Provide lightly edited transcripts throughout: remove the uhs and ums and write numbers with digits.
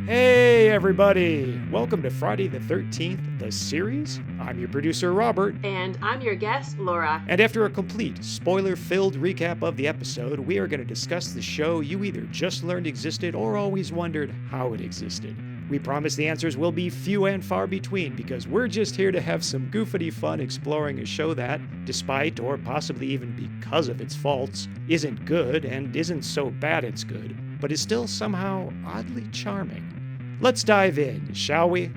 Hey everybody! Welcome to Friday the 13th, the series. I'm your producer, Robert. And I'm your guest, Laura. And after a complete, spoiler-filled recap of the episode, we are going to discuss the show you either just learned existed or always wondered how it existed. We promise the answers will be few and far between because we're just here to have some goofity fun exploring a show that, despite or possibly even because of its faults, isn't good and isn't so bad it's good, but is still somehow oddly charming. Let's dive in, shall we?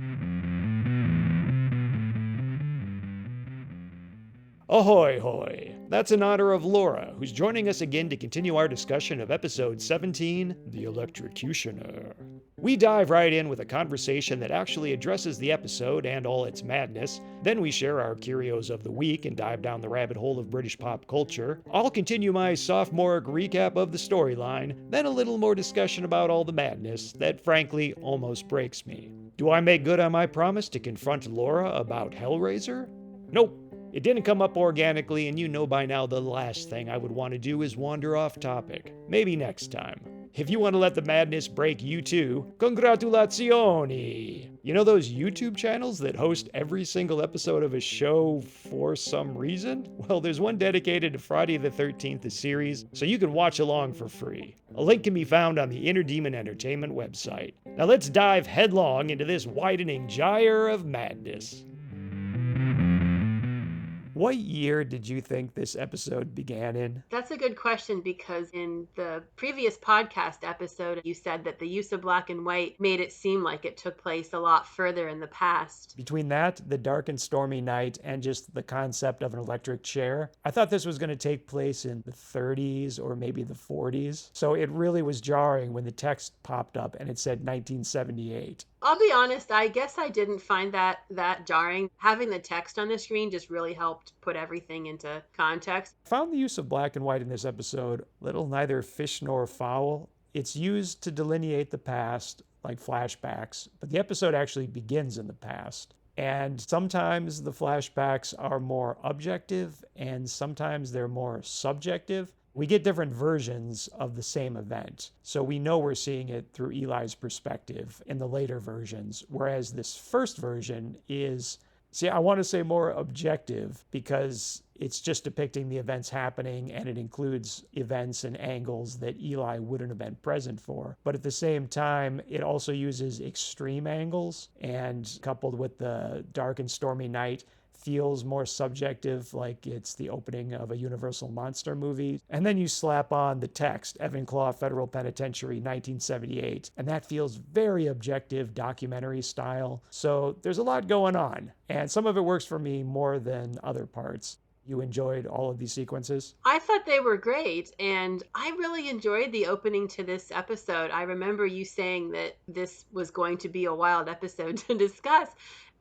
Ahoy hoy! That's in honor of Laura, who's joining us again to continue our discussion of episode 17, The Electrocutioner. We dive right in with a conversation that actually addresses the episode and all its madness. Then we share our curios of the week and dive down the rabbit hole of British pop culture. I'll continue my sophomoric recap of the storyline, then a little more discussion about all the madness that frankly almost breaks me. Do I make good on my promise to confront Laura about Hellraiser? Nope. It didn't come up organically, and you know by now the last thing I would want to do is wander off topic. Maybe next time. If you want to let the madness break you too, congratulazioni! You know those YouTube channels that host every single episode of a show for some reason? Well, there's one dedicated to Friday the 13th, the series, so you can watch along for free. A link can be found on the Inner Demon Entertainment website. Now let's dive headlong into this widening gyre of madness. What year did you think this episode began in? That's a good question because in the previous podcast episode, you said that the use of black and white made it seem like it took place a lot further in the past. Between that, the dark and stormy night, and just the concept of an electric chair, I thought this was going to take place in the 30s or maybe the 40s. So it really was jarring when the text popped up and it said 1978. I'll be honest, I guess I didn't find that jarring. Having the text on the screen just really helped put everything into context. I found the use of black and white in this episode little neither fish nor fowl. It's used to delineate the past, like flashbacks, but the episode actually begins in the past. And sometimes the flashbacks are more objective, and sometimes they're more subjective. We get different versions of the same event. So we know we're seeing it through Eli's perspective in the later versions, whereas this first version is, I want to say more objective because it's just depicting the events happening and it includes events and angles that Eli wouldn't have been present for. But at the same time, it also uses extreme angles, and coupled with the dark and stormy night, feels more subjective, like it's the opening of a Universal monster movie. And then you slap on the text, Evanclaw Federal Penitentiary, 1978, and that feels very objective, documentary style. So there's a lot going on, and some of it works for me more than other parts. You enjoyed all of these sequences? I thought they were great, and I really enjoyed the opening to this episode. I remember you saying that this was going to be a wild episode to discuss.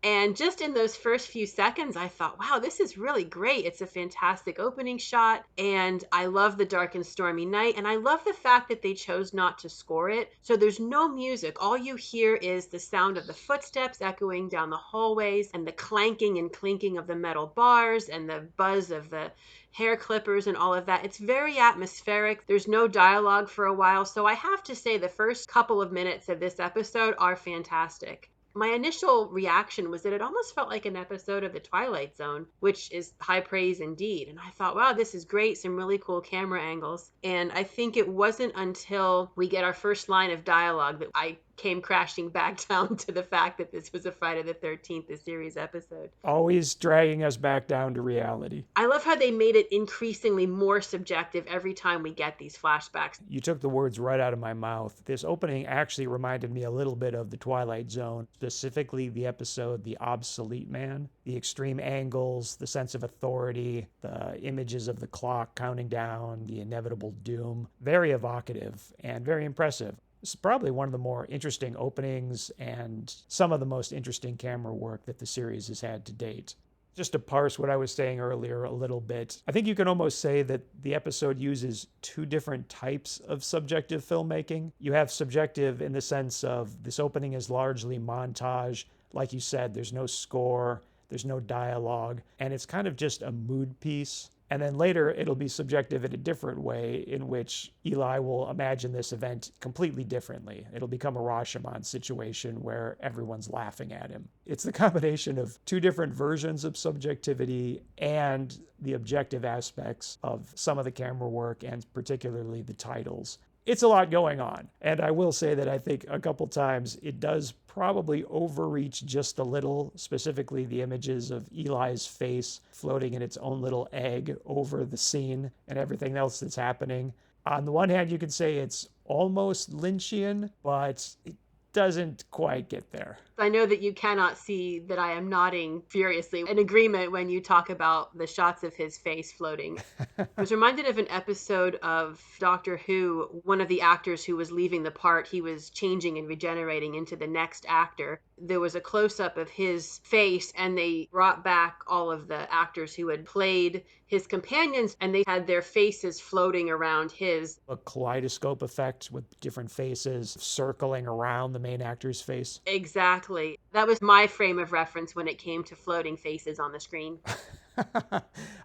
And just in those first few seconds, I thought, wow, this is really great. It's a fantastic opening shot. And I love the dark and stormy night. And I love the fact that they chose not to score it. So there's no music. All you hear is the sound of the footsteps echoing down the hallways and the clanking and clinking of the metal bars and the buzz of the hair clippers and all of that. It's very atmospheric. There's no dialogue for a while. So I have to say the first couple of minutes of this episode are fantastic. My initial reaction was that it almost felt like an episode of The Twilight Zone, which is high praise indeed. And I thought, wow, this is great. Some really cool camera angles. And I think it wasn't until we get our first line of dialogue that I came crashing back down to the fact that this was a Friday the 13th, the series episode. Always dragging us back down to reality. I love how they made it increasingly more subjective every time we get these flashbacks. You took the words right out of my mouth. This opening actually reminded me a little bit of The Twilight Zone, specifically the episode The Obsolete Man. The extreme angles, the sense of authority, the images of the clock counting down, the inevitable doom. Very evocative and very impressive. This is probably one of the more interesting openings and some of the most interesting camera work that the series has had to date. Just to parse what I was saying earlier a little bit, I think you can almost say that the episode uses two different types of subjective filmmaking. You have subjective in the sense of this opening is largely montage. Like you said, there's no score, there's no dialogue, and it's kind of just a mood piece. And then later, it'll be subjective in a different way, in which Eli will imagine this event completely differently. It'll become a Rashomon situation where everyone's laughing at him. It's the combination of two different versions of subjectivity and the objective aspects of some of the camera work and particularly the titles. It's a lot going on. And I will say that I think a couple times it does probably overreach just a little, specifically the images of Eli's face floating in its own little egg over the scene and everything else that's happening. On the one hand, you could say it's almost Lynchian, but it doesn't quite get there. I know that you cannot see that I am nodding furiously in agreement when you talk about the shots of his face floating. I was reminded of an episode of Doctor Who. One of the actors who was leaving the part, he was changing and regenerating into the next actor. There was a close-up of his face, and they brought back all of the actors who had played his companions, and they had their faces floating around his. A kaleidoscope effect with different faces circling around the main actor's face. Exactly. That was my frame of reference when it came to floating faces on the screen.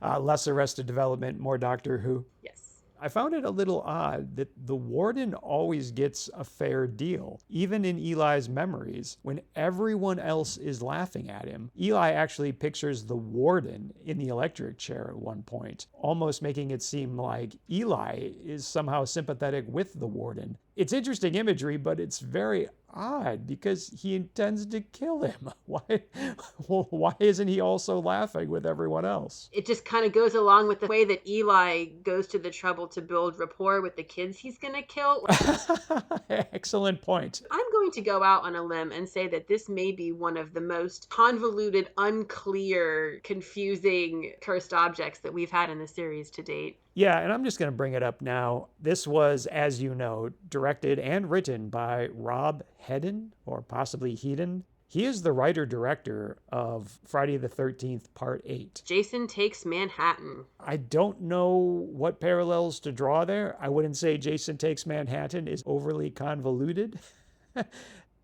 Less Arrested Development, more Doctor Who. Yes. I found it a little odd that the warden always gets a fair deal. Even in Eli's memories, when everyone else is laughing at him, Eli actually pictures the warden in the electric chair at one point, almost making it seem like Eli is somehow sympathetic with the warden. It's interesting imagery, but it's very odd because he intends to kill him. Why isn't he also laughing with everyone else? It just kind of goes along with the way that Eli goes to the trouble to build rapport with the kids he's going to kill. Excellent point. I'm going to go out on a limb and say that this may be one of the most convoluted, unclear, confusing cursed objects that we've had in the series to date. Yeah, and I'm just going to bring it up now. This was, as you know, directed and written by Rob Hedden, or possibly Hedden. He is the writer-director of Friday the 13th, Part 8. Jason Takes Manhattan. I don't know what parallels to draw there. I wouldn't say Jason Takes Manhattan is overly convoluted.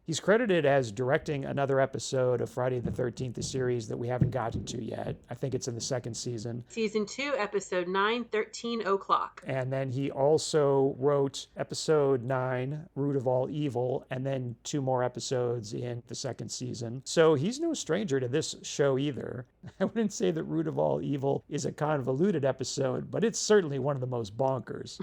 He's credited as directing another episode of Friday the 13th, the series that we haven't gotten to yet. I think it's in the second season. Season 2, episode 9, 13 o'clock. And then he also wrote episode 9, Root of All Evil, and then 2 more episodes in the second season. So he's no stranger to this show either. I wouldn't say that Root of All Evil is a convoluted episode, but it's certainly one of the most bonkers.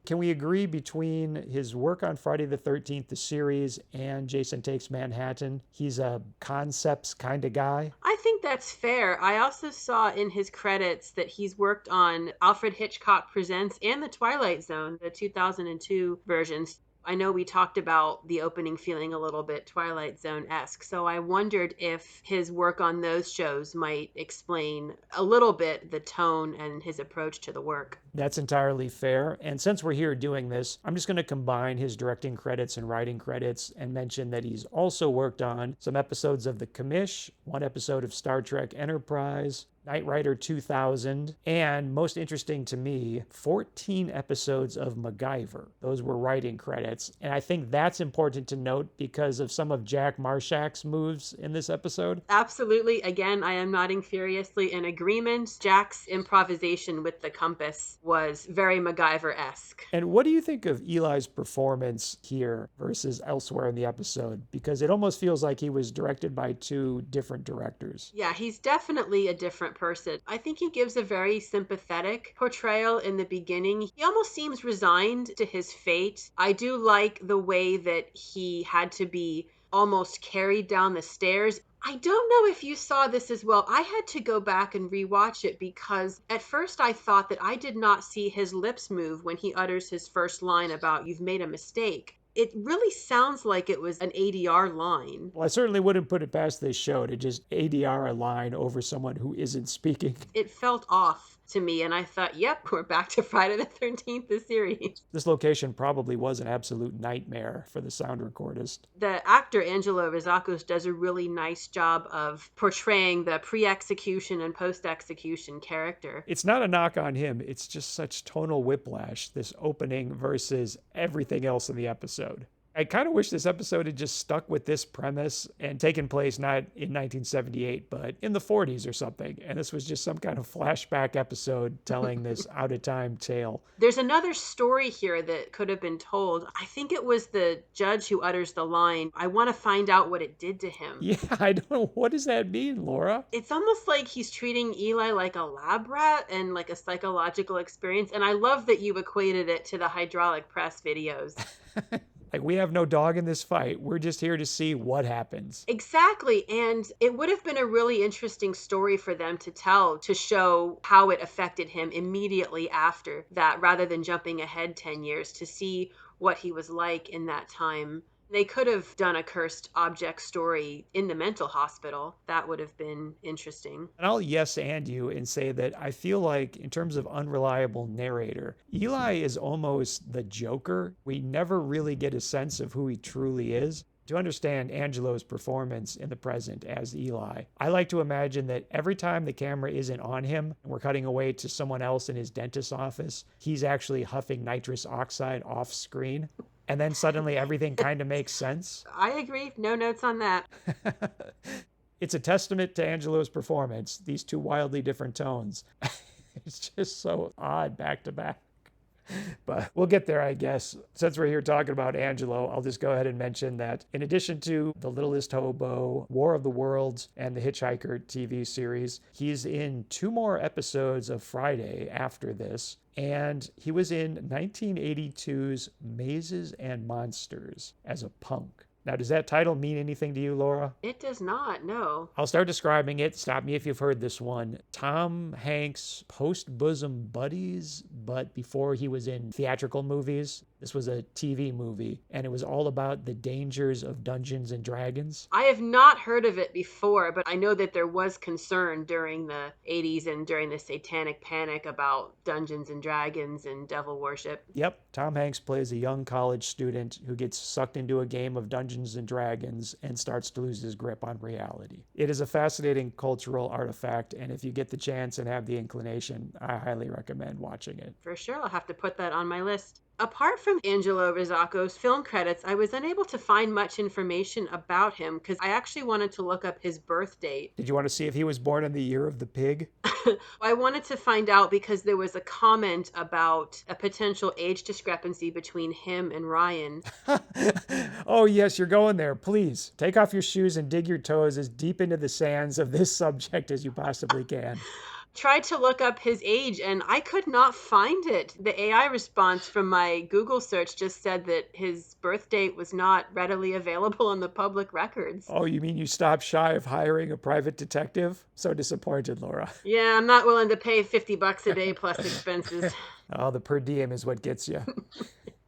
Can we agree between his work on Friday the 13th, the series, and Jason Takes Manhattan, he's a concepts kind of guy? I think that's fair. I also saw in his credits that he's worked on Alfred Hitchcock Presents and The Twilight Zone, the 2002 versions. I know we talked about the opening feeling a little bit Twilight Zone-esque, so I wondered if his work on those shows might explain a little bit the tone and his approach to the work. That's entirely fair. And since we're here doing this, I'm just going to combine his directing credits and writing credits and mention that he's also worked on some episodes of The Commish, 1 episode of Star Trek Enterprise, Knight Rider 2000, and most interesting to me, 14 episodes of MacGyver. Those were writing credits. And I think that's important to note because of some of Jack Marshak's moves in this episode. Absolutely. Again, I am nodding furiously in agreement. Jack's improvisation with the compass was very MacGyver-esque. And what do you think of Eli's performance here versus elsewhere in the episode? Because it almost feels like he was directed by 2 different directors. Yeah, he's definitely a different person. I think he gives a very sympathetic portrayal in the beginning. He almost seems resigned to his fate. I do like the way that he had to be almost carried down the stairs. I don't know if you saw this as well. I had to go back and rewatch it because at first I thought that I did not see his lips move when he utters his first line about "you've made a mistake." It really sounds like it was an ADR line. Well, I certainly wouldn't put it past this show to just ADR a line over someone who isn't speaking. It felt off to me, and I thought, yep, we're back to Friday the 13th, the series. This location probably was an absolute nightmare for the sound recordist. The actor Angelo Rizakos does a really nice job of portraying the pre-execution and post-execution character. It's not a knock on him, it's just such tonal whiplash, this opening versus everything else in the episode. I kind of wish this episode had just stuck with this premise and taken place not in 1978, but in the 40s or something. And this was just some kind of flashback episode telling this out of time tale. There's another story here that could have been told. I think it was the judge who utters the line, "I want to find out what it did to him." Yeah, I don't know. What does that mean, Laura? It's almost like he's treating Eli like a lab rat and like a psychological experience. And I love that you equated it to the hydraulic press videos. Like, we have no dog in this fight. We're just here to see what happens. Exactly. And it would have been a really interesting story for them to tell to show how it affected him immediately after that, rather than jumping ahead 10 years to see what he was like in that time. They could have done a cursed object story in the mental hospital. That would have been interesting. And I'll yes and you and say that I feel like, in terms of unreliable narrator, Eli is almost the Joker. We never really get a sense of who he truly is. To understand Angelo's performance in the present as Eli, I like to imagine that every time the camera isn't on him and we're cutting away to someone else in his dentist's office, he's actually huffing nitrous oxide off screen. And then suddenly everything kind of makes sense. I agree. No notes on that. It's a testament to Angelo's performance, these two wildly different tones. It's just so odd back to back. But we'll get there, I guess. Since we're here talking about Angelo, I'll just go ahead and mention that in addition to The Littlest Hobo, War of the Worlds, and the Hitchhiker TV series, he's in 2 more episodes of Friday after this. And he was in 1982's Mazes and Monsters as a punk. Now, does that title mean anything to you, Laura? It does not, no. I'll start describing it. Stop me if you've heard this one. Tom Hanks' post-bosom buddies, but before he was in theatrical movies. This was a TV movie, and it was all about the dangers of Dungeons and Dragons. I have not heard of it before, but I know that there was concern during the 80s and during the Satanic Panic about Dungeons and Dragons and devil worship. Yep, Tom Hanks plays a young college student who gets sucked into a game of Dungeons and Dragons and starts to lose his grip on reality. It is a fascinating cultural artifact, and if you get the chance and have the inclination, I highly recommend watching it. For sure, I'll have to put that on my list. Apart from Angelo Rizzaco's film credits, I was unable to find much information about him because I actually wanted to look up his birth date. Did you want to see if he was born in the year of the pig? I wanted to find out because there was a comment about a potential age discrepancy between him and Ryan. Oh, yes, you're going there. Please take off your shoes and dig your toes as deep into the sands of this subject as you possibly can. Tried to look up his age and I could not find it. The AI response from my Google search just said that his birth date was not readily available in the public records. Oh, you mean you stopped shy of hiring a private detective? So disappointed, Laura. Yeah, I'm not willing to pay $50 a day plus expenses. Oh, the per diem is what gets you.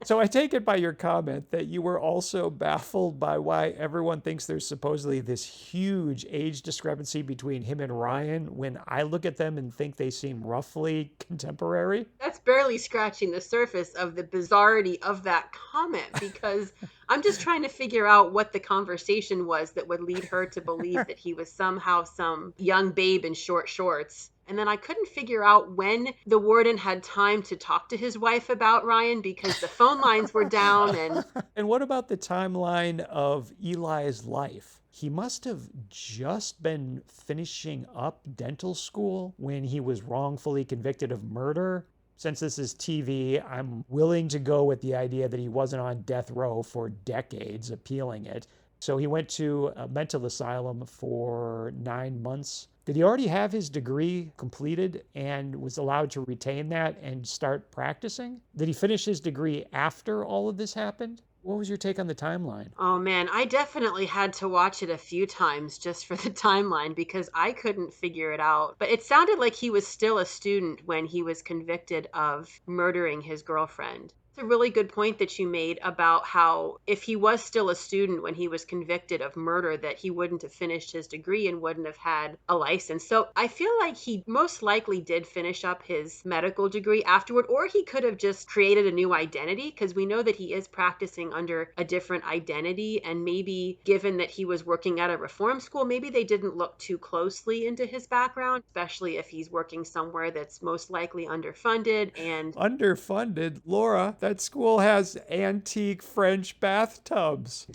So I take it by your comment that you were also baffled by why everyone thinks there's supposedly this huge age discrepancy between him and Ryan when I look at them and think they seem roughly contemporary. That's barely scratching the surface of the bizarrety of that comment because I'm just trying to figure out what the conversation was that would lead her to believe that he was somehow some young babe in short shorts. And then I couldn't figure out when the warden had time to talk to his wife about Ryan because the phone lines were down. And what about the timeline of Eli's life? He must have just been finishing up dental school when he was wrongfully convicted of murder. Since this is TV, I'm willing to go with the idea that he wasn't on death row for decades appealing it. So he went to a mental asylum for 9 months. Did he already have his degree completed and was allowed to retain that and start practicing? Did he finish his degree after all of this happened? What was your take on the timeline? Oh man, I definitely had to watch it a few times just for the timeline because I couldn't figure it out. But it sounded like he was still a student when he was convicted of murdering his girlfriend. It's a really good point that you made about how if he was still a student when he was convicted of murder, that he wouldn't have finished his degree and wouldn't have had a license. So I feel like he most likely did finish up his medical degree afterward, or he could have just created a new identity because we know that he is practicing under a different identity. And maybe given that he was working at a reform school, maybe they didn't look too closely into his background, especially if he's working somewhere that's most likely underfunded. And underfunded? Laura, That school has antique French bathtubs.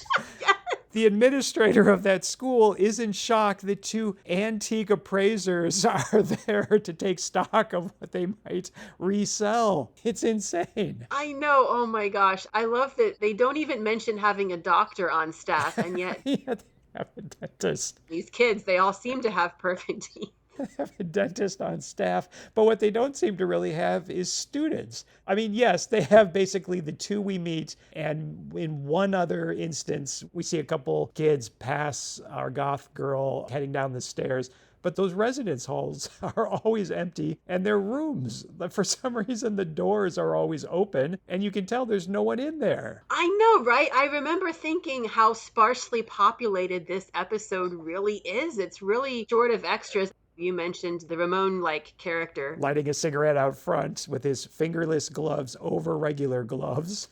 The administrator of that school is in shock that two antique appraisers are there to take stock of what they might resell. It's insane. I know. Oh my gosh. I love that they don't even mention having a doctor on staff. And yet Yeah, they have a dentist. these kids, they all seem to have perfect teeth. They have a dentist on staff, but what they don't seem to really have is students. I mean, yes, they have basically the two we meet, and in one other instance, we see a couple kids pass our goth girl heading down the stairs. But those residence halls are always empty, and their rooms, for some reason, the doors are always open, and you can tell there's no one in there. I know, right? I remember thinking how sparsely populated this episode really is. It's really short of extras. You mentioned the Ramon-like character. Lighting a cigarette out front with his fingerless gloves over regular gloves.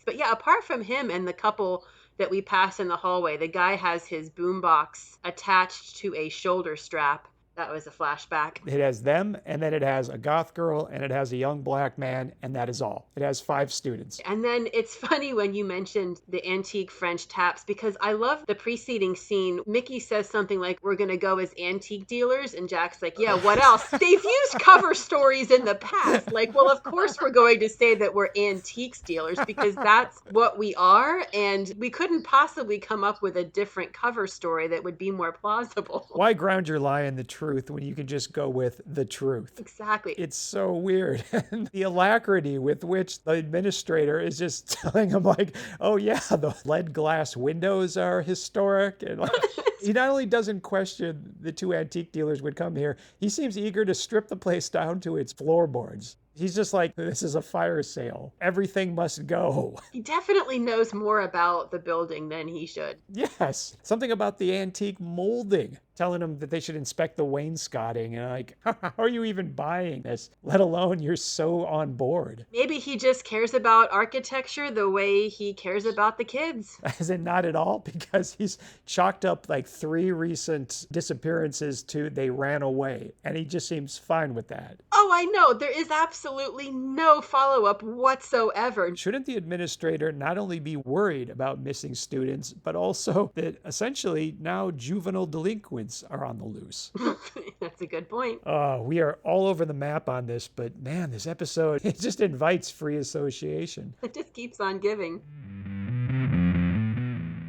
But yeah, apart from him and the couple that we pass in the hallway, the guy has his boombox attached to a shoulder strap. That was a flashback. It has them, and then it has a goth girl, and it has a young black man, and that is all. It has 5 students. And then it's funny when you mentioned the antique French taps, because I love the preceding scene. Mickey says something like, we're going to go as antique dealers. And Jack's like, yeah, what else? They've used cover stories in the past. Like, well, of course we're going to say that we're antiques dealers because that's what we are. And we couldn't possibly come up with a different cover story that would be more plausible. Why ground your lie in the truth when you can just go with the truth? Exactly. It's so weird. And the alacrity with which the administrator is just telling him like, oh yeah, the lead glass windows are historic. And like, he not only doesn't question the two antique dealers would come here, he seems eager to strip the place down to its floorboards. He's just like, this is a fire sale. Everything must go. He definitely knows more about the building than he should. Yes. Something about the antique molding, telling him that they should inspect the wainscoting. And like, how are you even buying this? Let alone you're so on board. Maybe he just cares about architecture the way he cares about the kids. Is it not at all? Because he's chalked up like 3 recent disappearances to they ran away. And he just seems fine with that. Oh, I know. There is absolutely no follow-up whatsoever. Shouldn't the administrator not only be worried about missing students, but also that essentially now juvenile delinquents are on the loose? That's a good point. We are all over the map on this, but man, this episode, it just invites free association. It just keeps on giving.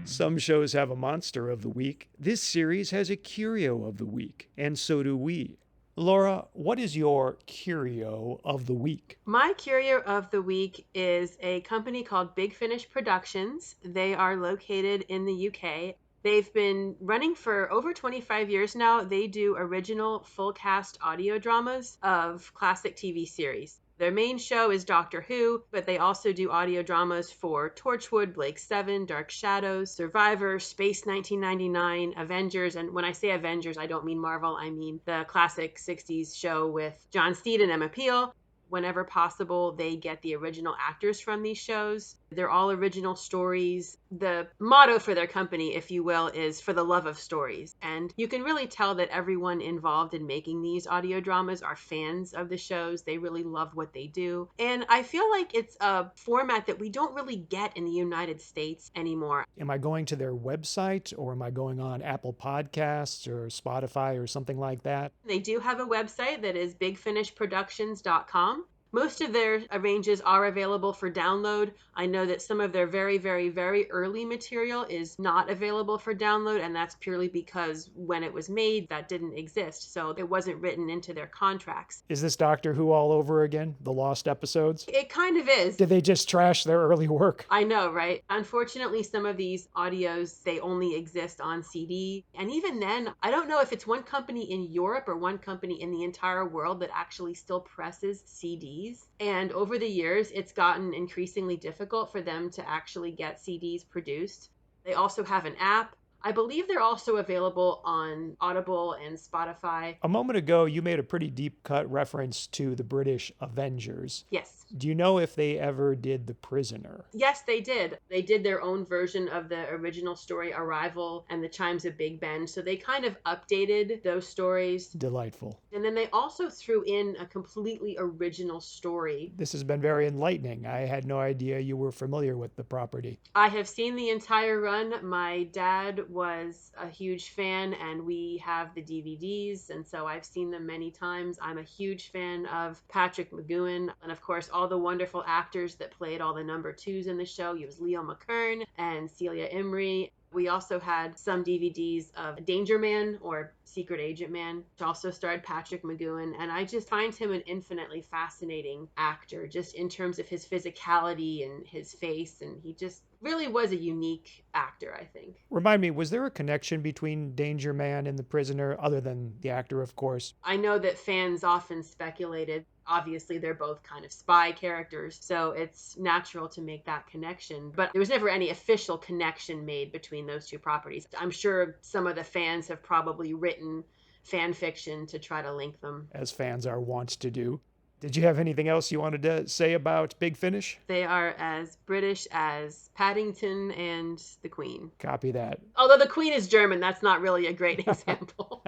Some shows have a monster of the week. This series has a curio of the week, and so do we. Laura, what is your curio of the week? My curio of the week is a company called Big Finish Productions. They are located in the UK. They've been running for over 25 years now. They do original full cast audio dramas of classic TV series. Their main show is Doctor Who, but they also do audio dramas for Torchwood, Blake 7, Dark Shadows, Survivor, Space 1999, Avengers. And when I say Avengers, I don't mean Marvel. I mean the classic 60s show with John Steed and Emma Peel. Whenever possible, they get the original actors from these shows. They're all original stories. The motto for their company, if you will, is for the love of stories. And you can really tell that everyone involved in making these audio dramas are fans of the shows. They really love what they do. And I feel like it's a format that we don't really get in the United States anymore. Am I going to their website, or am I going on Apple Podcasts or Spotify or something like that? They do have a website that is bigfinishproductions.com. Most of their ranges are available for download. I know that some of their very, very, very early material is not available for download, and that's purely because when it was made, that didn't exist. So it wasn't written into their contracts. Is this Doctor Who all over again? The lost episodes? It kind of is. Did they just trash their early work? I know, right? Unfortunately, some of these audios, they only exist on CD. And even then, I don't know if it's one company in Europe or one company in the entire world that actually still presses CDs. And over the years, it's gotten increasingly difficult for them to actually get CDs produced. They also have an app. I believe they're also available on Audible and Spotify. A moment ago, you made a pretty deep cut reference to the British Avengers. Yes. Do you know if they ever did The Prisoner? Yes, they did. They did their own version of the original story, Arrival and the Chimes of Big Ben. So they kind of updated those stories. Delightful. And then they also threw in a completely original story. This has been very enlightening. I had no idea you were familiar with the property. I have seen the entire run. My dad was a huge fan, and we have the DVDs, and so I've seen them many times. I'm a huge fan of Patrick McGoohan, and of course, all the wonderful actors that played all the number twos in the show. He was Leo McKern and Celia Imrie. We also had some DVDs of Danger Man or Secret Agent Man, which also starred Patrick McGoohan. And I just find him an infinitely fascinating actor, just in terms of his physicality and his face. And he just really was a unique actor, I think. Remind me, was there a connection between Danger Man and The Prisoner, other than the actor, of course? I know that fans often speculated. Obviously, they're both kind of spy characters, so it's natural to make that connection. But there was never any official connection made between those two properties. I'm sure some of the fans have probably written fan fiction to try to link them. As fans are wont to do. Did you have anything else you wanted to say about Big Finish? They are as British as Paddington and the Queen. Copy that. Although the Queen is German, that's not really a great example.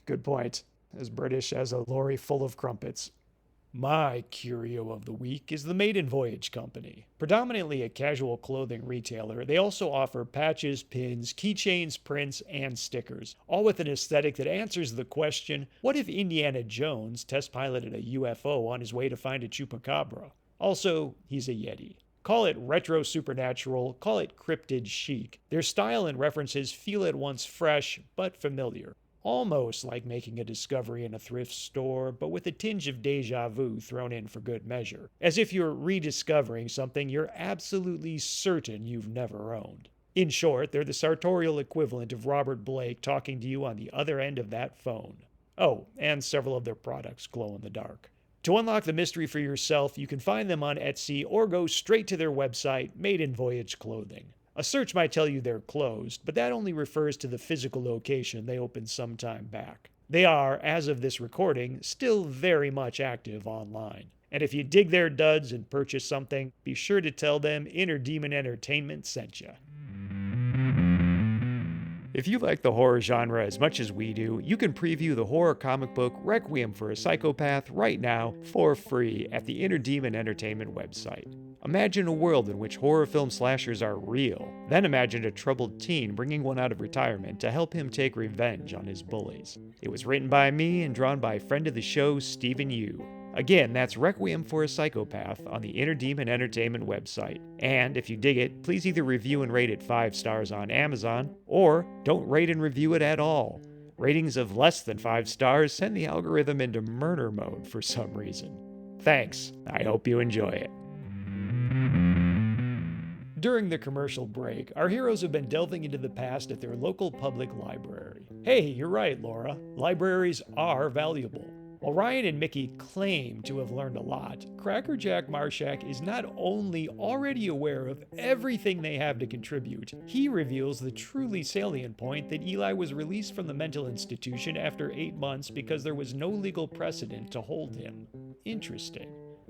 Good point. As British as a lorry full of crumpets. My curio of the week is the Maiden Voyage Company. Predominantly a casual clothing retailer, they also offer patches, pins, keychains, prints, and stickers, all with an aesthetic that answers the question, what if Indiana Jones test piloted a UFO on his way to find a chupacabra? Also, he's a Yeti. Call it retro supernatural, call it cryptid chic. Their style and references feel at once fresh but familiar. Almost like making a discovery in a thrift store, but with a tinge of deja vu thrown in for good measure. As if you're rediscovering something you're absolutely certain you've never owned. In short, they're the sartorial equivalent of Robert Blake talking to you on the other end of that phone. Oh, and several of their products glow in the dark. To unlock the mystery for yourself, you can find them on Etsy or go straight to their website, Maiden Voyage Clothing. A search might tell you they're closed, but that only refers to the physical location they opened some time back. They are, as of this recording, still very much active online. And if you dig their duds and purchase something, be sure to tell them Inner Demon Entertainment sent you. If you like the horror genre as much as we do, you can preview the horror comic book Requiem for a Psychopath right now for free at the Inner Demon Entertainment website. Imagine a world in which horror film slashers are real. Then imagine a troubled teen bringing one out of retirement to help him take revenge on his bullies. It was written by me and drawn by friend of the show, Stephen Yu. Again, that's Requiem for a Psychopath on the Inner Demon Entertainment website. And if you dig it, please either review and rate it 5 stars on Amazon, or don't rate and review it at all. Ratings of less than 5 stars send the algorithm into murder mode for some reason. Thanks. I hope you enjoy it. During the commercial break, our heroes have been delving into the past at their local public library. Hey, you're right, Laura. Libraries are valuable. While Ryan and Mickey claim to have learned a lot, Crackerjack Marshak is not only already aware of everything they have to contribute, he reveals the truly salient point that Eli was released from the mental institution after 8 months because there was no legal precedent to hold him. Interesting.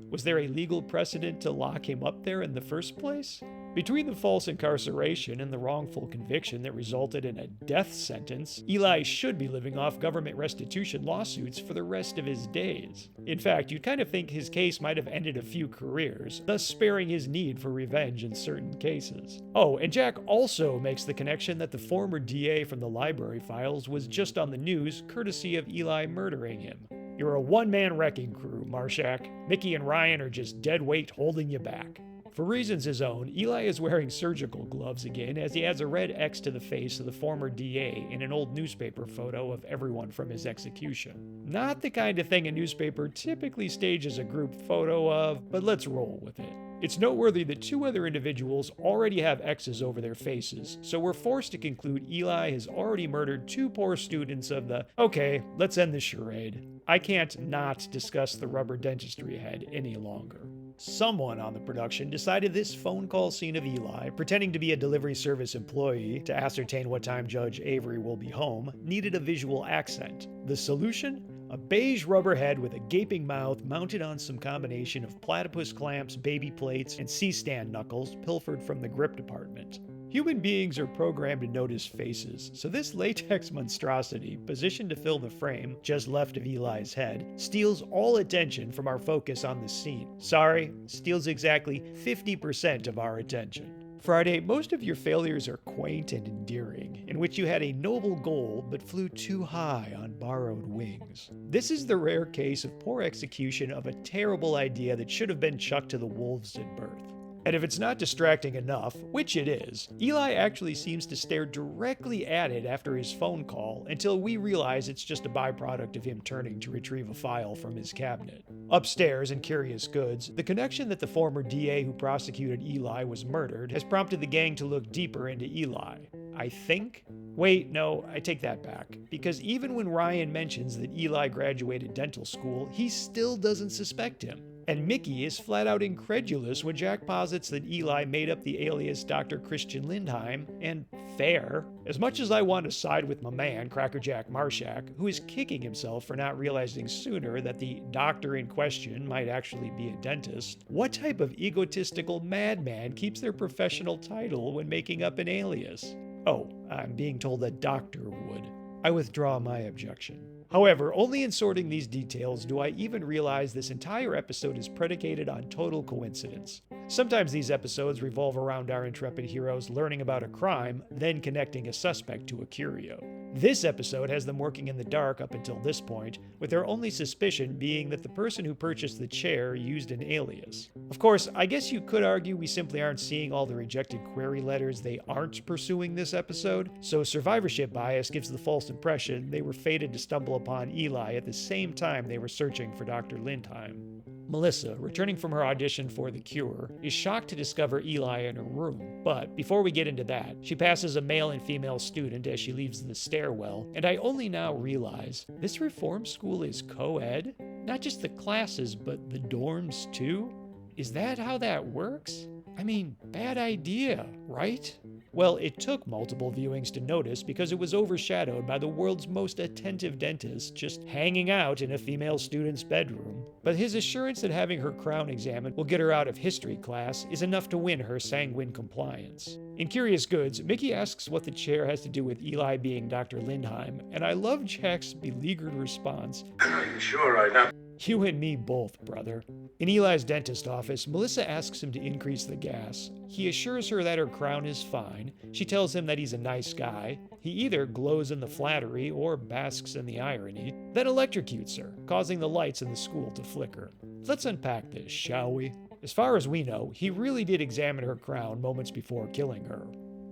Was there a legal precedent to lock him up there in the first place? Between the false incarceration and the wrongful conviction that resulted in a death sentence, Eli should be living off government restitution lawsuits for the rest of his days. In fact, you'd kind of think his case might have ended a few careers, thus sparing his need for revenge in certain cases. Oh, and Jack also makes the connection that the former DA from the library files was just on the news courtesy of Eli murdering him. You're a one-man wrecking crew, Marshak. Mickey and Ryan are just dead weight holding you back. For reasons his own, Eli is wearing surgical gloves again as he adds a red X to the face of the former DA in an old newspaper photo of everyone from his execution. Not the kind of thing a newspaper typically stages a group photo of, but let's roll with it. It's noteworthy that 2 other individuals already have X's over their faces, so we're forced to conclude Eli has already murdered 2 poor students of the, okay, let's end the charade. I can't not discuss the rubber dentistry head any longer. Someone on the production decided this phone call scene of Eli, pretending to be a delivery service employee to ascertain what time Judge Avery will be home, needed a visual accent. The solution? A beige rubber head with a gaping mouth mounted on some combination of platypus clamps, baby plates, and C-stand knuckles pilfered from the grip department. Human beings are programmed to notice faces, so this latex monstrosity, positioned to fill the frame just left of Eli's head, steals all attention from our focus on the scene. Sorry, steals exactly 50% of our attention. Friday, most of your failures are quaint and endearing, in which you had a noble goal but flew too high on borrowed wings. This is the rare case of poor execution of a terrible idea that should have been chucked to the wolves at birth. And if it's not distracting enough, which it is, Eli actually seems to stare directly at it after his phone call until we realize it's just a byproduct of him turning to retrieve a file from his cabinet. Upstairs in Curious Goods, the connection that the former DA who prosecuted Eli was murdered has prompted the gang to look deeper into Eli. I think? Wait, no, I take that back. Because even when Ryan mentions that Eli graduated dental school, he still doesn't suspect him. And Mickey is flat out incredulous when Jack posits that Eli made up the alias Dr. Christian Lindheim, and fair. As much as I want to side with my man, Crackerjack Marshak, who is kicking himself for not realizing sooner that the doctor in question might actually be a dentist, what type of egotistical madman keeps their professional title when making up an alias? Oh, I'm being told a doctor would. I withdraw my objection. However, only in sorting these details do I even realize this entire episode is predicated on total coincidence. Sometimes these episodes revolve around our intrepid heroes learning about a crime, then connecting a suspect to a curio. This episode has them working in the dark up until this point, with their only suspicion being that the person who purchased the chair used an alias. Of course, I guess you could argue we simply aren't seeing all the rejected query letters they aren't pursuing this episode, so survivorship bias gives the false impression they were fated to stumble upon Eli at the same time they were searching for Dr. Lindheim. Melissa, returning from her audition for The Cure, is shocked to discover Eli in her room. But before we get into that, she passes a male and female student as she leaves the stairwell, and I only now realize this reform school is co-ed? Not just the classes, but the dorms too? Is that how that works? I mean, bad idea, right? Well, it took multiple viewings to notice because it was overshadowed by the world's most attentive dentist just hanging out in a female student's bedroom. But his assurance that having her crown examined will get her out of history class is enough to win her sanguine compliance. In Curious Goods, Mickey asks what the chair has to do with Eli being Dr. Lindheim, and I love Jack's beleaguered response. Are you sure I know? You and me both, brother. In Eli's dentist office, Melissa asks him to increase the gas. He assures her that her crown is fine. She tells him that he's a nice guy. He either glows in the flattery or basks in the irony, then electrocutes her, causing the lights in the school to flicker. Let's unpack this, shall we? As far as we know, he really did examine her crown moments before killing her.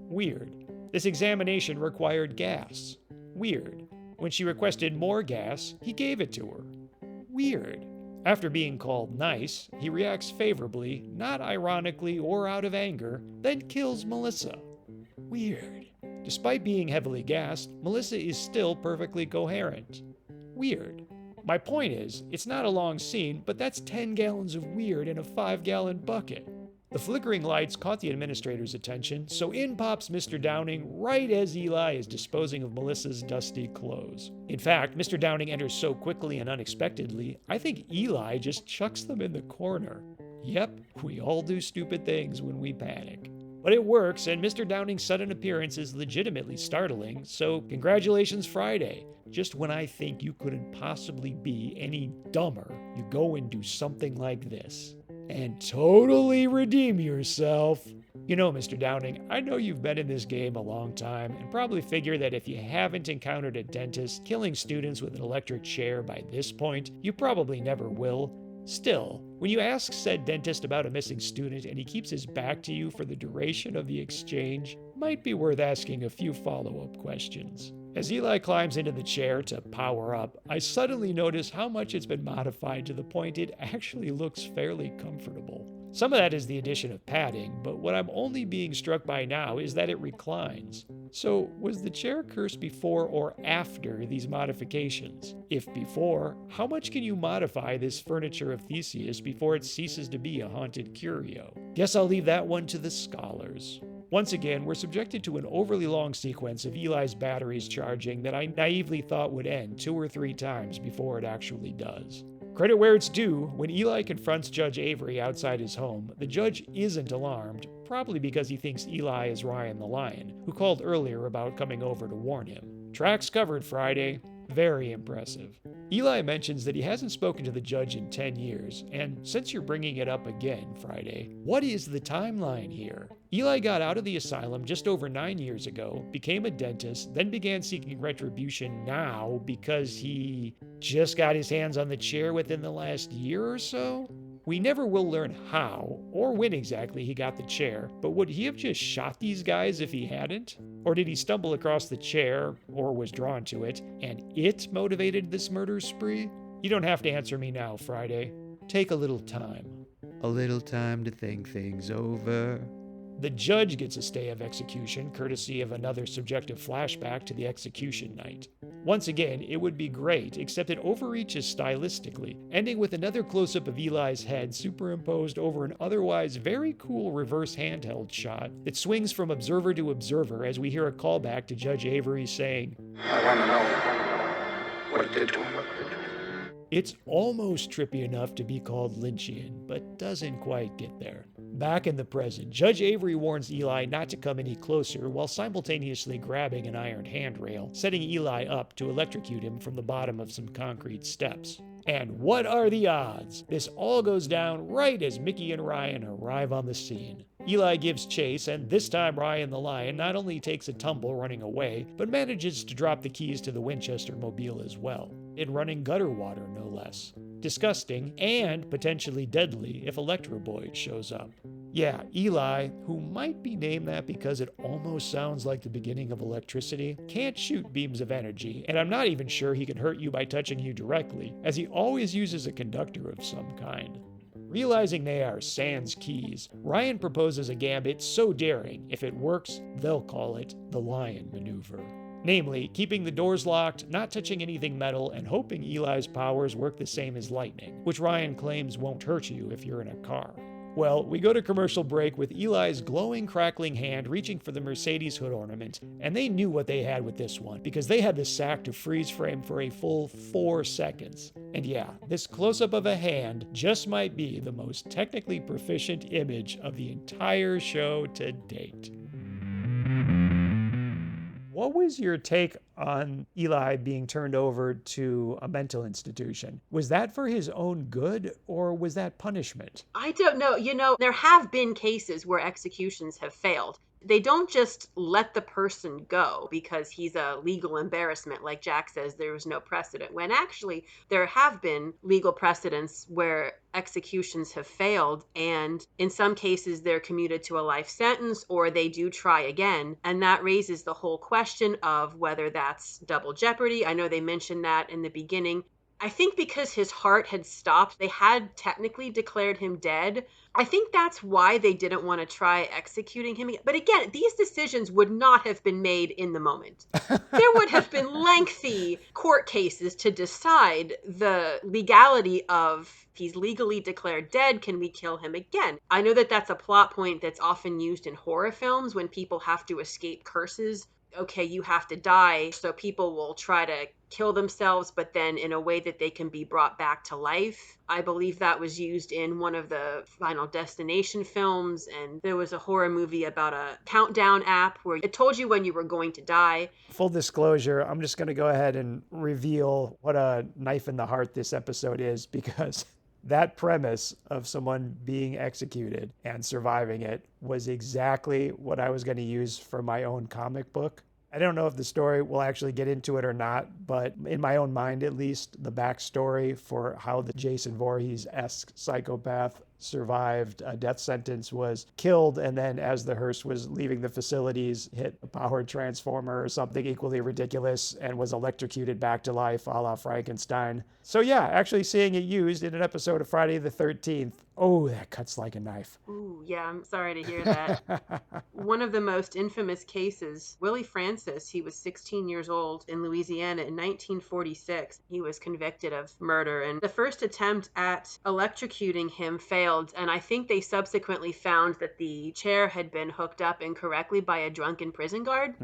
Weird. This examination required gas. Weird. When she requested more gas, he gave it to her. Weird. After being called nice, he reacts favorably, not ironically or out of anger, then kills Melissa. Weird. Despite being heavily gassed, Melissa is still perfectly coherent. Weird. My point is, it's not a long scene, but that's 10 gallons of weird in a 5-gallon bucket. The flickering lights caught the administrator's attention, so in pops Mr. Downing right as Eli is disposing of Melissa's dusty clothes. In fact, Mr. Downing enters so quickly and unexpectedly, I think Eli just chucks them in the corner. Yep, we all do stupid things when we panic. But it works, and Mr. Downing's sudden appearance is legitimately startling, so congratulations, Friday. Just when I think you couldn't possibly be any dumber, you go and do something like this. And totally redeem yourself. You know, Mr. Downing, I know you've been in this game a long time and probably figure that if you haven't encountered a dentist killing students with an electric chair by this point, you probably never will. Still, when you ask said dentist about a missing student and he keeps his back to you for the duration of the exchange, might be worth asking a few follow-up questions. As Eli climbs into the chair to power up, I suddenly notice how much it's been modified to the point it actually looks fairly comfortable. Some of that is the addition of padding, but what I'm only being struck by now is that it reclines. So, was the chair cursed before or after these modifications? If before, how much can you modify this furniture of Theseus before it ceases to be a haunted curio? Guess I'll leave that one to the scholars. Once again, we're subjected to an overly long sequence of Eli's batteries charging that I naively thought would end 2 or 3 times before it actually does. Credit where it's due, when Eli confronts Judge Avery outside his home, the judge isn't alarmed, probably because he thinks Eli is Ryan the Lion, who called earlier about coming over to warn him. Tracks covered Friday. Very impressive. Eli mentions that he hasn't spoken to the judge in 10 years, and since you're bringing it up again, Friday, what is the timeline here? Eli got out of the asylum just over 9 years ago, became a dentist, then began seeking retribution now because he just got his hands on the chair within the last year or so? We never will learn how or when exactly he got the chair, but would he have just shot these guys if he hadn't? Or did he stumble across the chair, or was drawn to it, and it motivated this murder spree? You don't have to answer me now, Friday. Take a little time. A little time to think things over. The judge gets a stay of execution, courtesy of another subjective flashback to the execution night. Once again, it would be great, except it overreaches stylistically, ending with another close-up of Eli's head superimposed over an otherwise very cool reverse handheld shot that swings from observer to observer as we hear a callback to Judge Avery saying, I want to know what it did to him. It's almost trippy enough to be called Lynchian, but doesn't quite get there. Back in the present, Judge Avery warns Eli not to come any closer while simultaneously grabbing an iron handrail, setting Eli up to electrocute him from the bottom of some concrete steps. And what are the odds? This all goes down right as Mickey and Ryan arrive on the scene. Eli gives chase, and this time Ryan the Lion not only takes a tumble running away, but manages to drop the keys to the Winchester mobile as well. In running gutter water, no less. Disgusting and potentially deadly if Electro Boyd shows up. Yeah, Eli, who might be named that because it almost sounds like the beginning of electricity, can't shoot beams of energy, and I'm not even sure he can hurt you by touching you directly, as he always uses a conductor of some kind. Realizing they are sans keys, Ryan proposes a gambit so daring, if it works, they'll call it the Lion Maneuver. Namely, keeping the doors locked, not touching anything metal, and hoping Eli's powers work the same as lightning, which Ryan claims won't hurt you if you're in a car. Well, we go to commercial break with Eli's glowing, crackling hand reaching for the Mercedes hood ornament, and they knew what they had with this one, because they had the sack to freeze frame for a full 4 seconds. And yeah, this close-up of a hand just might be the most technically proficient image of the entire show to date. What was your take on Eli being turned over to a mental institution? Was that for his own good, or was that punishment? I don't know. There have been cases where executions have failed. They don't just let the person go because he's a legal embarrassment. Like Jack says, there was no precedent. When actually there have been legal precedents where executions have failed, and in some cases they're commuted to a life sentence or they do try again. And that raises the whole question of whether that's double jeopardy. I know they mentioned that in the beginning. I think because his heart had stopped, they had technically declared him dead. I think that's why they didn't want to try executing him. But again, these decisions would not have been made in the moment. There would have been lengthy court cases to decide the legality of, if he's legally declared dead, can we kill him again? I know that that's a plot point that's often used in horror films when people have to escape curses. Okay, you have to die, so people will try to kill themselves, but then in a way that they can be brought back to life. I believe that was used in one of the Final Destination films, and there was a horror movie about a countdown app where it told you when you were going to die. Full disclosure, I'm just going to go ahead and reveal what a knife in the heart this episode is, because that premise of someone being executed and surviving it was exactly what I was going to use for my own comic book. I don't know if the story will actually get into it or not, but in my own mind at least, the backstory for how the Jason Voorhees-esque psychopath survived a death sentence was killed, and then as the hearse was leaving the facilities, hit a powered transformer or something equally ridiculous and was electrocuted back to life a la Frankenstein. So yeah, actually seeing it used in an episode of Friday the 13th, oh, that cuts like a knife. Ooh, yeah, I'm sorry to hear that. One of the most infamous cases, Willie Francis, he was 16 years old in Louisiana in 1946. He was convicted of murder, and the first attempt at electrocuting him failed, and I think they subsequently found that the chair had been hooked up incorrectly by a drunken prison guard.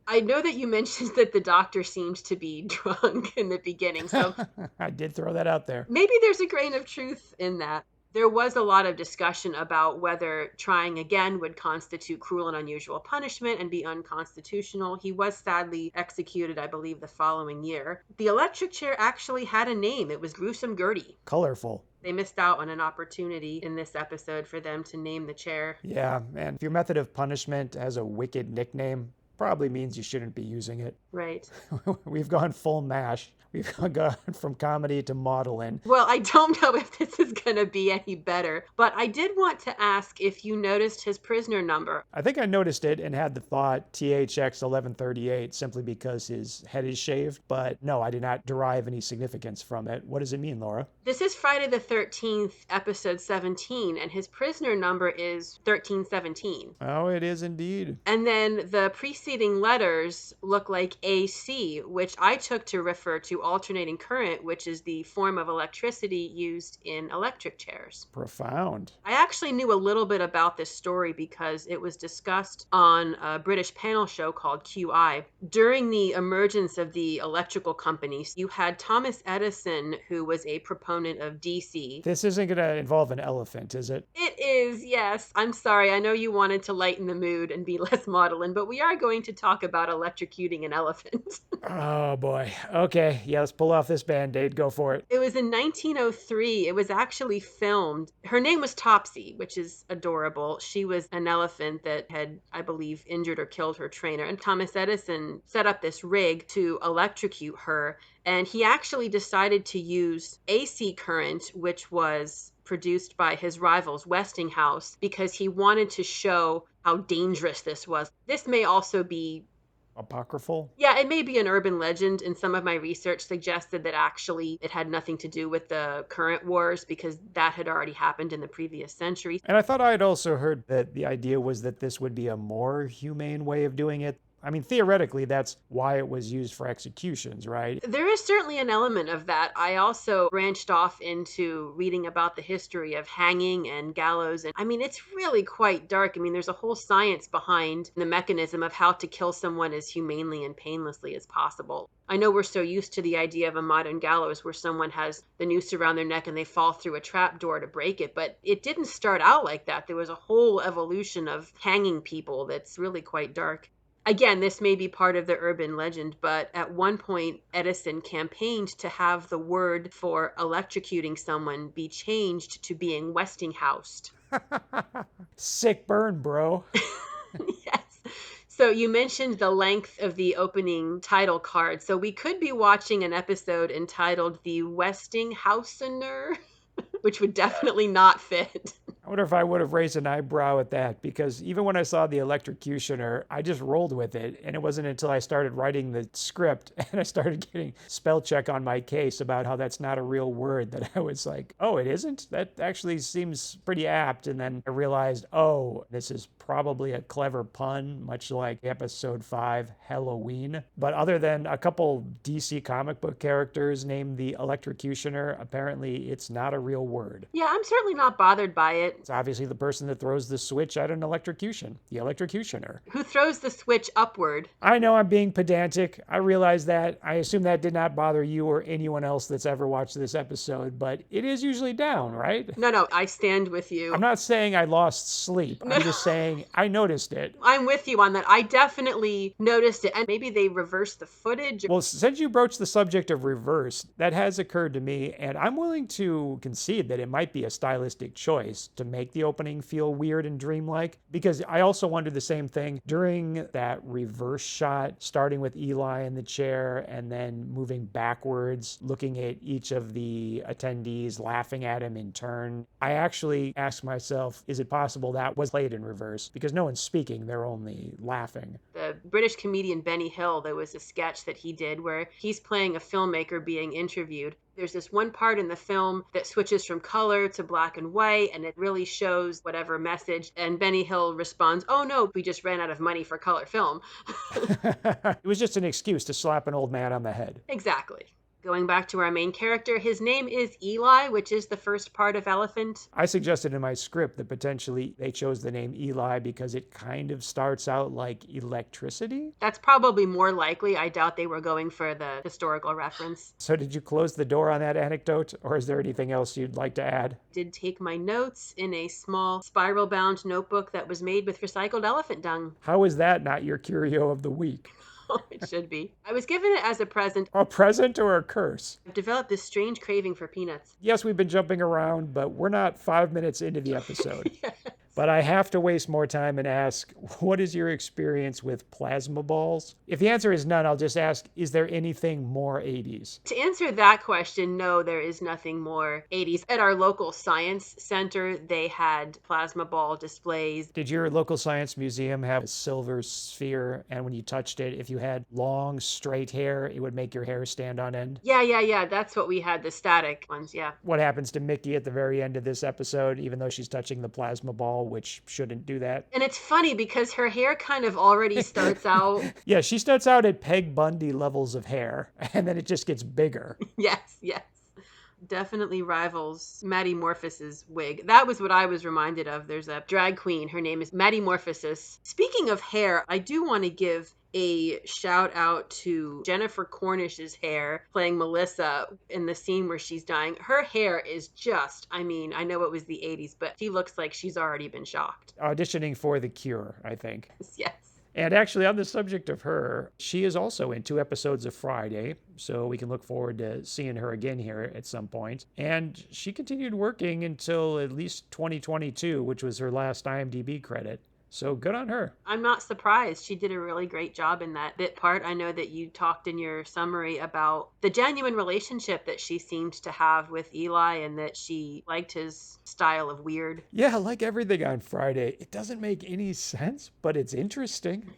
I know that you mentioned that the doctor seemed to be drunk in the beginning, so I did throw that out there. maybe there's a grain of truth in that. There was a lot of discussion about whether trying again would constitute cruel and unusual punishment and be unconstitutional. He was sadly executed, I believe, the following year. The electric chair actually had a name. It was Gruesome Gertie. Colorful. They missed out on an opportunity in this episode for them to name the chair. Yeah, and if your method of punishment has a wicked nickname, probably means you shouldn't be using it. Right. We've gone full MASH. We've gone from comedy to modeling. Well, I don't know if this is going to be any better, but I did want to ask if you noticed his prisoner number. I think I noticed it and had the thought THX 1138 simply because his head is shaved, but no, I did not derive any significance from it. What does it mean, Laura? This is Friday the 13th, episode 17, and his prisoner number is 1317. Oh, it is indeed. And then the preceding letters look like AC, which I took to refer to alternating current, which is the form of electricity used in electric chairs. Profound. I actually knew a little bit about this story because it was discussed on a British panel show called QI. During the emergence of the electrical companies, you had Thomas Edison, who was a proponent of DC. This isn't going to involve an elephant, is it? It is, yes. I'm sorry. I know you wanted to lighten the mood and be less maudlin, but we are going to talk about electrocuting an elephant. Oh, boy. Okay. Yeah, let's pull off this Band-Aid. Go for it. It was in 1903. It was actually filmed. Her name was Topsy, which is adorable. She was an elephant that had, I believe, injured or killed her trainer. And Thomas Edison set up this rig to electrocute her. And he actually decided to use AC current, which was produced by his rivals, Westinghouse, because he wanted to show how dangerous this was. This may also be apocryphal? Yeah, it may be an urban legend, and some of my research suggested that actually it had nothing to do with the current wars because that had already happened in the previous century. And I thought I had also heard that the idea was that this would be a more humane way of doing it. I mean, theoretically, that's why it was used for executions, right? There is certainly an element of that. I also branched off into reading about the history of hanging and gallows. And I mean, it's really quite dark. I mean, there's a whole science behind the mechanism of how to kill someone as humanely and painlessly as possible. I know we're so used to the idea of a modern gallows where someone has the noose around their neck and they fall through a trap door to break it, but it didn't start out like that. There was a whole evolution of hanging people that's really quite dark. Again, this may be part of the urban legend, but at one point, Edison campaigned to have the word for electrocuting someone be changed to being Westinghoused. Sick burn, bro. Yes. So you mentioned the length of the opening title card. So we could be watching an episode entitled The Westinghousener, which would definitely not fit. I wonder if I would have raised an eyebrow at that, because even when I saw the Electrocutioner, I just rolled with it. And it wasn't until I started writing the script and I started getting spell check on my case about how that's not a real word that I was like, oh, it isn't? That actually seems pretty apt. And then I realized, oh, this is probably a clever pun, much like episode 5, Halloween. But other than a couple DC comic book characters named the Electrocutioner, apparently it's not a real word. Yeah, I'm certainly not bothered by it. It's obviously the person that throws the switch at an electrocution, the Electrocutioner. Who throws the switch upward? I know I'm being pedantic. I realize that. I assume that did not bother you or anyone else that's ever watched this episode, but it is usually down, right? No, I stand with you. I'm not saying I lost sleep. I'm just saying I noticed it. I'm with you on that. I definitely noticed it, and maybe they reversed the footage. Well, since you broached the subject of reverse, that has occurred to me, and I'm willing to concede that it might be a stylistic choice to to make the opening feel weird and dreamlike. Because I also wondered the same thing during that reverse shot, starting with Eli in the chair and then moving backwards, looking at each of the attendees, laughing at him in turn. I actually asked myself, is it possible that was played in reverse? Because no one's speaking, they're only laughing. The British comedian Benny Hill, there was a sketch that he did where he's playing a filmmaker being interviewed. There's this one part in the film that switches from color to black and white, and it really shows whatever message. And Benny Hill responds, "Oh no, we just ran out of money for color film." It was just an excuse to slap an old man on the head. Exactly. Going back to our main character, his name is Eli, which is the first part of elephant. I suggested in my script that potentially they chose the name Eli because it kind of starts out like electricity. That's probably more likely. I doubt they were going for the historical reference. So did you close the door on that anecdote, or is there anything else you'd like to add? Did take my notes in a small spiral-bound notebook that was made with recycled elephant dung. How is that not your curio of the week? Oh, it should be. I was given it as a present. A present or a curse? I've developed this strange craving for peanuts. Yes, we've been jumping around, but we're not 5 minutes into the episode. Yes. But I have to waste more time and ask, what is your experience with plasma balls? If the answer is none, I'll just ask, is there anything more 80s? To answer that question, no, there is nothing more 80s. At our local science center, they had plasma ball displays. Did your local science museum have a silver sphere, and when you touched it, if you had long, straight hair, it would make your hair stand on end? Yeah. That's what we had, the static ones, yeah. What happens to Mickey at the very end of this episode, even though she's touching the plasma ball, which shouldn't do that? And it's funny because her hair kind of already starts out. Yeah, she starts out at Peg Bundy levels of hair, and then it just gets bigger. Yes. Definitely rivals Maddie Morphos's wig. That was what I was reminded of. There's a drag queen. Her name is Maddie Morphosis. Speaking of hair, I do want to give a shout out to Jennifer Cornish's hair playing Melissa in the scene where she's dying. Her hair is just, I know it was the 80s, but she looks like she's already been shocked. Auditioning for The Cure, I think. Yes. And actually, on the subject of her, she is also in 2 episodes of Friday, so we can look forward to seeing her again here at some point. And she continued working until at least 2022, which was her last IMDb credit. So good on her. I'm not surprised. She did a really great job in that bit part. I know that you talked in your summary about the genuine relationship that she seemed to have with Eli and that she liked his style of weird. Yeah, like everything on Friday, it doesn't make any sense, but it's interesting.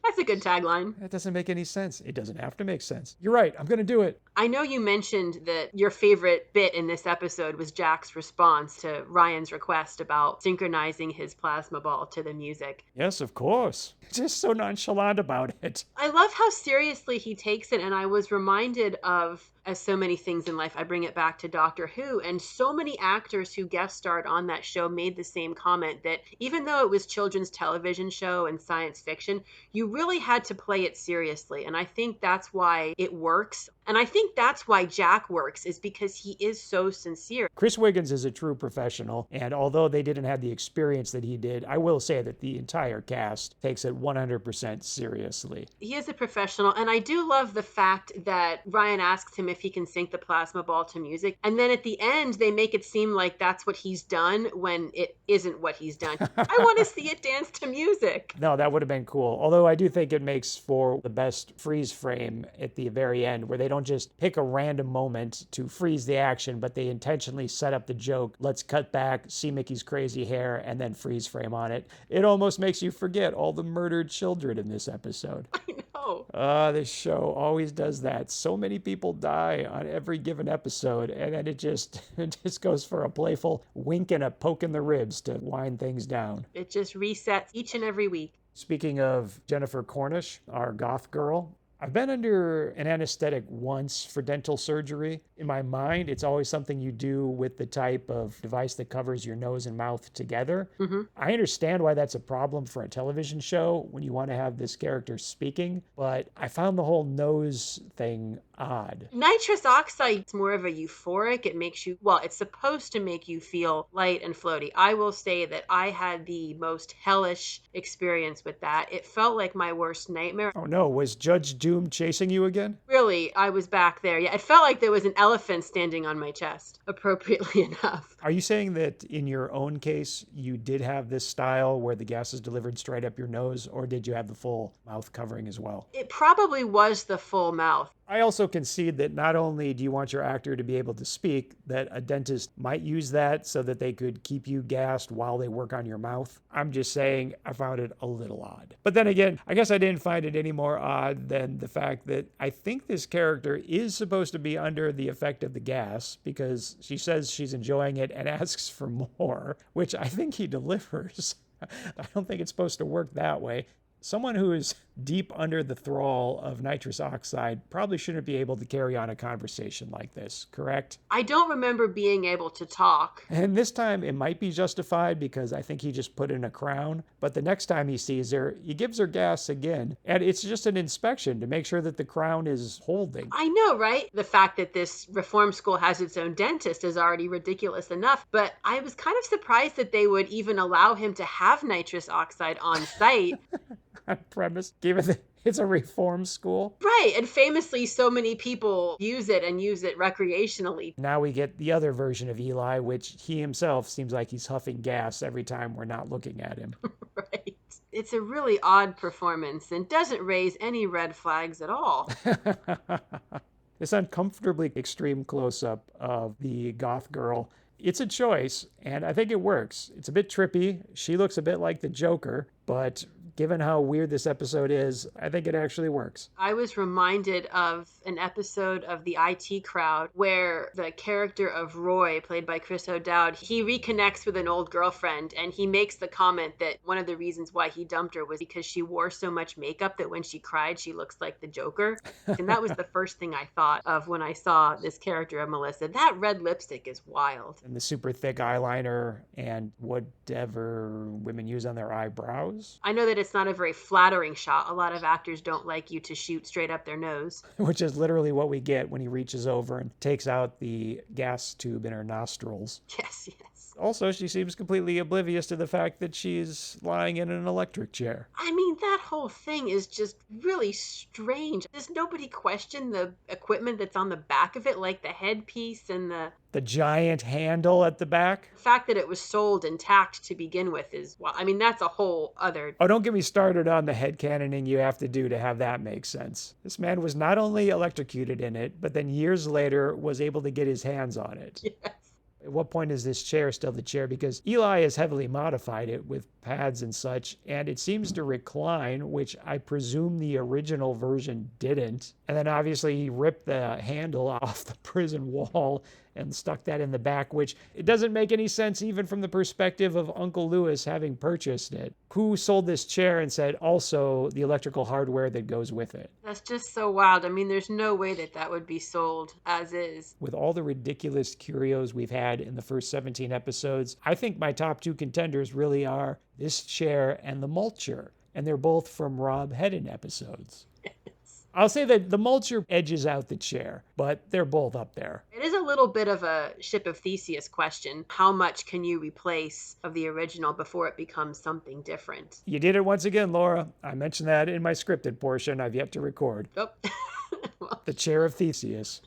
That's a good tagline. That doesn't make any sense. It doesn't have to make sense. You're right. I'm going to do it. I know you mentioned that your favorite bit in this episode was Jack's response to Ryan's request about synchronizing his plasma ball to the music. Yes, of course. Just so nonchalant about it. I love how seriously he takes it, and I was reminded of, as so many things in life, I bring it back to Doctor Who, and so many actors who guest starred on that show made the same comment that even though it was children's television show and science fiction, you really had to play it seriously, and I think that's why it works. And I think that's why Jack works, is because he is so sincere. Chris Wiggins is a true professional, and although they didn't have the experience that he did, I will say that the entire cast takes it 100% seriously. He is a professional, and I do love the fact that Ryan asks him if he can sync the plasma ball to music, and then at the end they make it seem like that's what he's done when it isn't what he's done. I want to see it dance to music. No, that would have been cool. Although I do think it makes for the best freeze frame at the very end, where they don't just pick a random moment to freeze the action, but they intentionally set up the joke. Let's cut back, see Mickey's crazy hair, and then freeze frame on it. It almost makes you forget all the murdered children in this episode. I know. This show always does that. So many people die on every given episode, and then it just goes for a playful wink and a poke in the ribs to wind things down. It just resets each and every week. Speaking of Jennifer Cornish, our goth girl, I've been under an anesthetic once for dental surgery. In my mind, it's always something you do with the type of device that covers your nose and mouth together. Mm-hmm. I understand why that's a problem for a television show when you want to have this character speaking, but I found the whole nose thing odd. Nitrous oxide is more of a euphoric. It makes you, well, it's supposed to make you feel light and floaty. I will say that I had the most hellish experience with that. It felt like my worst nightmare. Oh no, was Judge Dewey Doom chasing you again? Really, I was back there. Yeah, it felt like there was an elephant standing on my chest, appropriately enough. Are you saying that in your own case, you did have this style where the gas is delivered straight up your nose, or did you have the full mouth covering as well? It probably was the full mouth. I also concede that not only do you want your actor to be able to speak, that a dentist might use that so that they could keep you gassed while they work on your mouth. I'm just saying I found it a little odd. But then again, I guess I didn't find it any more odd than the fact that I think this character is supposed to be under the effect of the gas because she says she's enjoying it and asks for more, which I think he delivers. I don't think it's supposed to work that way. Someone who is deep under the thrall of nitrous oxide probably shouldn't be able to carry on a conversation like this, correct? I don't remember being able to talk. And this time it might be justified because I think he just put in a crown. But the next time he sees her, he gives her gas again. And it's just an inspection to make sure that the crown is holding. I know, right? The fact that this reform school has its own dentist is already ridiculous enough. But I was kind of surprised that they would even allow him to have nitrous oxide on site. On premise, given that it's a reform school. Right, and famously so many people use it and use it recreationally. Now we get the other version of Eli, which he himself seems like he's huffing gas every time we're not looking at him. Right. It's a really odd performance and doesn't raise any red flags at all. This uncomfortably extreme close-up of the goth girl, it's a choice, and I think it works. It's a bit trippy. She looks a bit like the Joker, but given how weird this episode is, I think it actually works. I was reminded of an episode of the IT Crowd where the character of Roy, played by Chris O'Dowd, he reconnects with an old girlfriend and he makes the comment that one of the reasons why he dumped her was because she wore so much makeup that when she cried, she looks like the Joker. And that was the first thing I thought of when I saw this character of Melissa. That red lipstick is wild. And the super thick eyeliner and whatever women use on their eyebrows. I know that it's not a very flattering shot. A lot of actors don't like you to shoot straight up their nose. Which is literally what we get when he reaches over and takes out the gas tube in her nostrils. Yes, yes. Also, she seems completely oblivious to the fact that she's lying in an electric chair. I mean, that whole thing is just really strange. Does nobody question the equipment that's on the back of it, like the headpiece and The giant handle at the back. the fact that it was sold intact to begin with is, well, I mean, that's a whole other... Oh, don't get me started on the headcanoning you have to do to have that make sense. This man was not only electrocuted in it, but then years later was able to get his hands on it. Yes. At what point is this chair still the chair? Because Eli has heavily modified it with pads and such, and it seems to recline, which I presume the original version didn't. And then obviously he ripped the handle off the prison wall and stuck that in the back, which it doesn't make any sense even from the perspective of Uncle Lewis having purchased it. Who sold this chair and said also the electrical hardware that goes with it? That's just so wild. I mean, there's no way that that would be sold as is. With all the ridiculous curios we've had in the first 17 episodes, I think my top two contenders really are this chair and the mulcher. And they're both from Rob Hedden episodes. I'll say that the mulcher edges out the chair, but they're both up there. It is a little bit of a Ship of Theseus question. How much can you replace of the original before it becomes something different? You did it once again, Laura. I mentioned that in my scripted portion I've yet to record. Oh. Well, The chair of Theseus.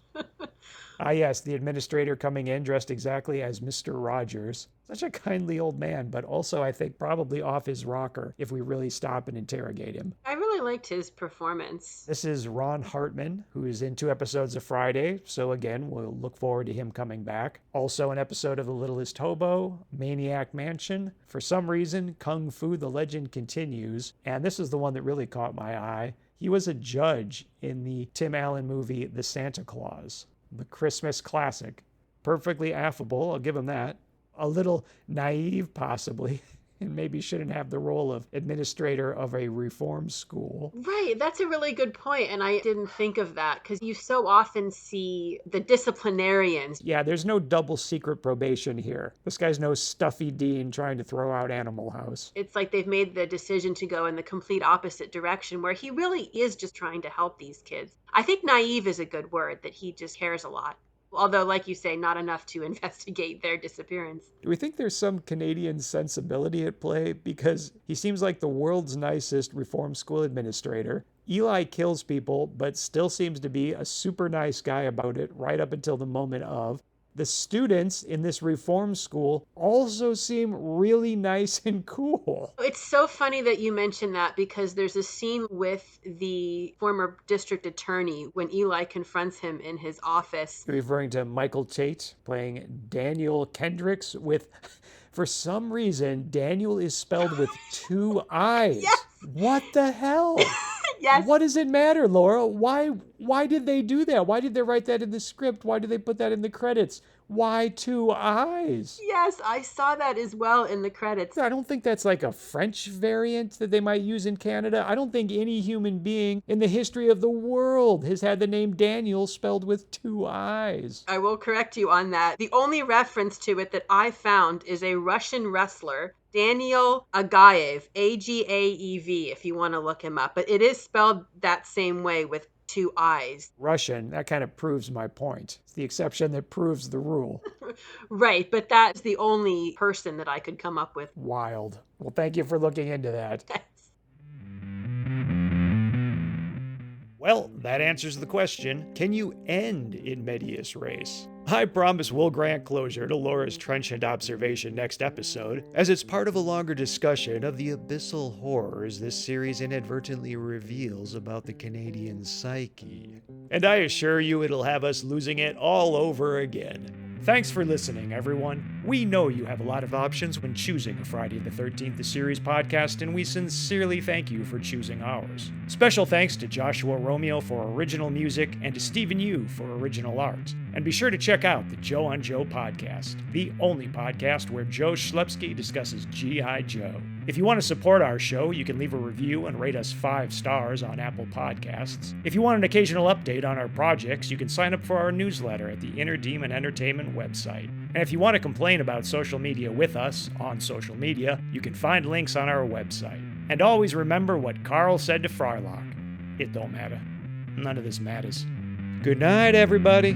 Ah, yes, the administrator coming in dressed exactly as Mr. Rogers. Such a kindly old man, but also, I think, probably off his rocker if we really stop and interrogate him. I really liked his performance. This is Ron Hartman, who is in 2 episodes of Friday, so again, we'll look forward to him coming back. Also an episode of The Littlest Hobo, Maniac Mansion. For some reason, Kung Fu the Legend continues, and this is the one that really caught my eye. He was a judge in the Tim Allen movie The Santa Claus, the Christmas classic. Perfectly affable, I'll give him that. A little naive, possibly, and maybe shouldn't have the role of administrator of a reform school. Right, that's a really good point, and I didn't think of that, because you so often see the disciplinarians. Yeah, there's no double secret probation here. This guy's no stuffy dean trying to throw out Animal House. It's like they've made the decision to go in the complete opposite direction, where he really is just trying to help these kids. I think naive is a good word, that he just cares a lot. Although, like you say, not enough to investigate their disappearance. Do we think there's some Canadian sensibility at play? Because he seems like the world's nicest reform school administrator, Eli kills people, but still seems to be a super nice guy about it right up until the moment of. The students in this reform school also seem really nice and cool. It's so funny that you mentioned that, because there's a scene with the former district attorney when Eli confronts him in his office. You're referring to Michael Tate playing Daniel Kendricks with, for some reason, Daniel is spelled with 2 I's. Yes. What the hell? Yes. What does it matter, Laura? Why did they do that? Why did they write that in the script? Why did they put that in the credits? Why 2 I's? Yes, I saw that as well in the credits. I don't think that's like a French variant that they might use in Canada. I don't think any human being in the history of the world has had the name Daniel spelled with 2 I's. I will correct you on that. The only reference to it that I found is a Russian wrestler, Daniel Agaev, Agaev, if you want to look him up. But it is spelled that same way with 2 I's. Russian, that kind of proves my point. It's the exception that proves the rule. Right, but that's the only person that I could come up with. Wild. Well, thank you for looking into that. Well, that answers the question, can you end in medias res? I promise we'll grant closure to Laura's trenchant observation next episode, as it's part of a longer discussion of the abyssal horrors this series inadvertently reveals about the Canadian psyche. And I assure you it'll have us losing it all over again. Thanks for listening, everyone. We know you have a lot of options when choosing a Friday the 13th the Series podcast, and we sincerely thank you for choosing ours. Special thanks to Joshua Romeo for original music and to Stephen Yu for original art. And be sure to check out the Joe on Joe podcast, the only podcast where Joe Schlepsky discusses G.I. Joe. If you want to support our show, you can leave a review and rate us 5 stars on Apple Podcasts. If you want an occasional update on our projects, you can sign up for our newsletter at the Inner Demon Entertainment website. And if you want to complain about social media with us on social media, you can find links on our website. And always remember what Carl said to Frylock. It don't matter. None of this matters. Good night, everybody.